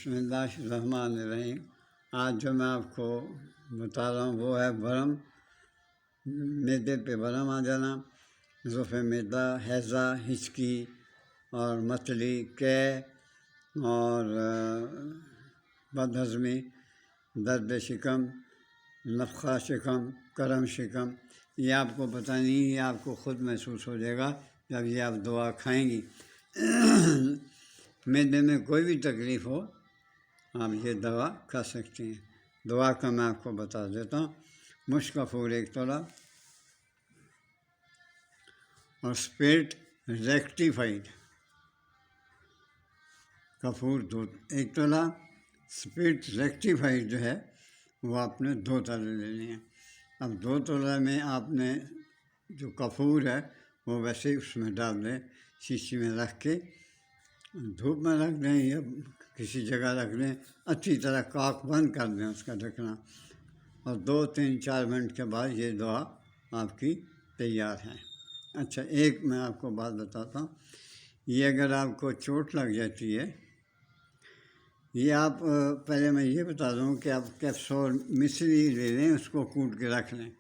بسم اللہ الرحمن الرحیم۔ آج جو میں آپ کو بتا رہا ہوں وہ ہے ورم، معدے پہ ورم آ جانا، ضعف معدہ، ہیضہ، ہچکی اور متلی، قے اور بد ہضمی، درد شکم، نفخہ شکم، کرم شکم۔ یہ آپ کو پتہ نہیں، یہ آپ کو خود محسوس ہو جائے گا جب یہ آپ دوا کھائیں گی۔ معدے میں کوئی بھی تکلیف ہو آپ یہ دوا کھا سکتے ہیں۔ دوا کا میں آپ کو بتا دیتا ہوں۔ مشک کافور 1 تولہ اور اسپرٹ ریکٹیفائڈ کافور 1 تولہ، اسپرٹ ریکٹیفائڈ جو ہے وہ آپ نے 2 تولے لینے ہیں۔ اب 2 تولہ میں آپ نے جو کافور ہے وہ ویسے ہی اس میں ڈال دیں، شیشی میں رکھ کے دھوپ میں رکھ دیں یا کسی جگہ رکھ دیں، اچھی طرح کاک بند کر دیں اس کا ڈھکنا، اور 2 3 4 منٹ کے بعد یہ دوا آپ کی تیار ہے۔ اچھا، ایک میں آپ کو بات بتاتا ہوں، یہ اگر آپ کو چوٹ لگ جاتی ہے، یہ آپ پہلے میں یہ بتا دوں کہ آپ کیپسول مصری لے لیں، اس کو کوٹ کے رکھ لیں،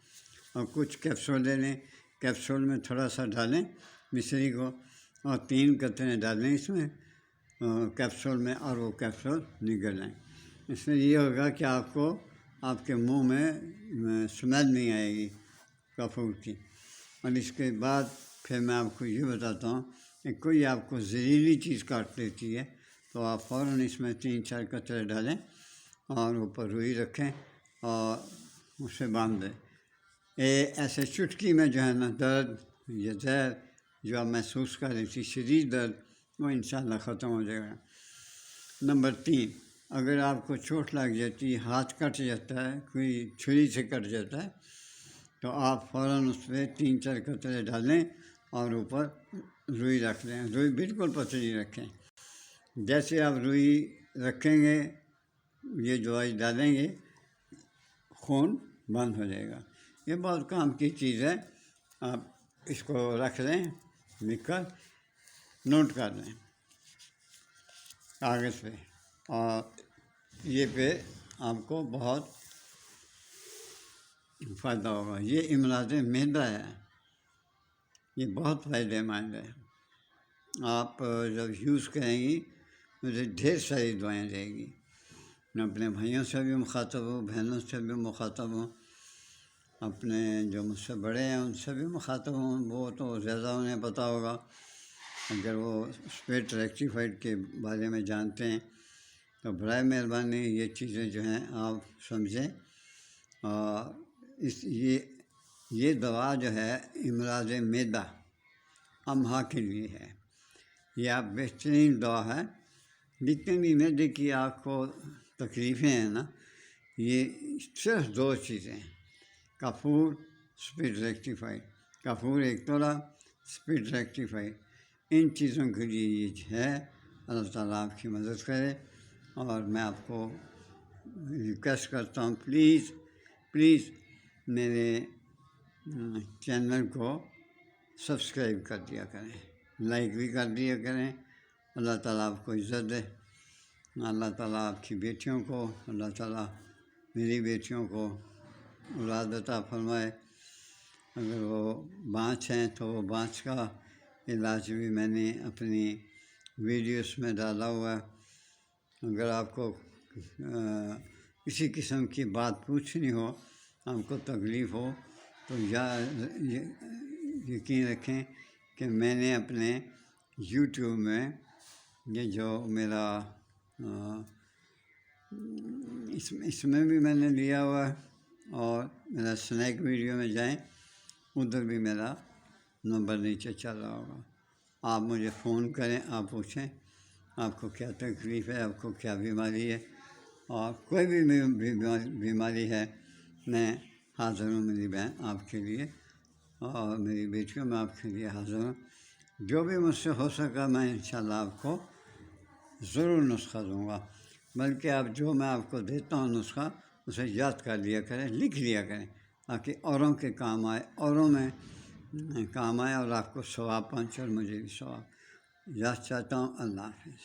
اور کچھ کیپسول لے لیں، کیپسول میں تھوڑا سا ڈالیں مصری کو، اور 3 قطرے ڈالیں اس میں کیپسول میں، اور وہ کیپسول نگلیں۔ اس میں یہ ہوگا کہ آپ کو آپ کے منہ میں اسمیل نہیں آئے گی کافور کی۔ اور اس کے بعد پھر میں آپ کو یہ بتاتا ہوں کہ کوئی آپ کو زہریلی چیز کاٹ لیتی ہے تو آپ فوراً اس میں 3 4 قطرے ڈالیں اور اوپر روئی رکھیں اور اسے باندھ دیں۔ ایسے چٹکی میں جو ہے نا درد یا زہر جو آپ محسوس کر رہی تھی، شدید درد، وہ انشاءاللہ ختم ہو جائے گا۔ نمبر 3، اگر آپ کو چوٹ لگ جاتی ہے، ہاتھ کٹ جاتا ہے، کوئی چھری سے کٹ جاتا ہے، تو آپ فوراً اس پہ 3 4 قطرے ڈالیں اور اوپر روئی رکھ لیں۔ روئی بالکل پتلی رکھیں۔ جیسے آپ روئی رکھیں گے، یہ دوائی ڈالیں گے، خون بند ہو جائے گا۔ یہ بہت کام کی چیز ہے، آپ اس کو رکھ لیں، لکھ کر نوٹ کر لیں کاغذ پہ، اور یہ پہ آپ کو بہت فائدہ ہوگا۔ یہ امراض معدہ ہے، یہ بہت فائدہ مند ہے۔ آپ جب یوز کریں گی مجھے ڈھیر ساری دوائیں دے گی۔ میں اپنے بھائیوں سے بھی مخاطب ہوں، بہنوں سے بھی مخاطب ہوں، اپنے جو مجھ سے بڑے ہیں ان سے بھی مخاطب ہوں، وہ تو زیادہ انہیں پتہ ہوگا اگر وہ اسپرٹ ریکٹیفائڈ کے بارے میں جانتے ہیں، تو برائے مہربانی یہ چیزیں جو ہیں آپ سمجھیں۔ اور یہ دوا جو ہے امراض معدہ امہا کے لیے ہے، یہ آپ بہترین دوا ہے۔ جتنے بھی معدے کی آپ کو تکلیفیں ہیں نا، یہ صرف 2 چیزیں ہیں، کافور، اسپرٹ ریکٹیفائڈ۔ کافور 1 تولہ، اسپرٹ ریکٹیفائڈ، ان چیزوں کے لیے یہ ہے۔ اللہ تعالیٰ آپ کی مدد کرے، اور میں آپ کو ریکویسٹ کرتا ہوں پلیز میرے چینل کو سبسکرائب کر دیا کریں، لائک بھی کر دیا کریں۔ اللہ تعالیٰ آپ کو عزت دے، اللہ تعالیٰ آپ کی بیٹیوں کو، اللہ تعالیٰ میری بیٹیوں کو اولاد عطا فرمائے۔ اگر وہ بانجھ ہیں تو وہ بانجھ کا علاج بھی میں نے اپنی ویڈیوز میں ڈالا ہوا ہے۔ اگر آپ کو کسی قسم کی بات پوچھنی ہو، آپ کو تکلیف ہو، تو یقین رکھیں کہ میں نے اپنے یوٹیوب میں یہ جو میرا اس میں بھی میں نے لیا ہوا ہے، اور میرا اسنیک ویڈیو میں جائیں، ادھر بھی میرا نمبر نیچے چل رہا ہوگا۔ آپ مجھے فون کریں، آپ پوچھیں آپ کو کیا تکلیف ہے، آپ کو کیا بیماری ہے، اور کوئی بھی بیماری ہے، میں حاضر ہوں میری بہن آپ کے لیے، اور میری بیٹیوں میں آپ کے لیے حاضر ہوں۔ جو بھی مجھ سے ہو سکا میں انشاءاللہ آپ کو ضرور نسخہ دوں گا، بلکہ جو میں آپ کو دیتا ہوں نسخہ، اسے یاد کر لیا کریں، لکھ لیا کریں، تاکہ اوروں کے کام آئے، اوروں میں کام آئے، اور آپ کو ثواب پہنچے اور مجھے بھی ثواب۔ یاد چاہتا ہوں۔ اللہ حافظ۔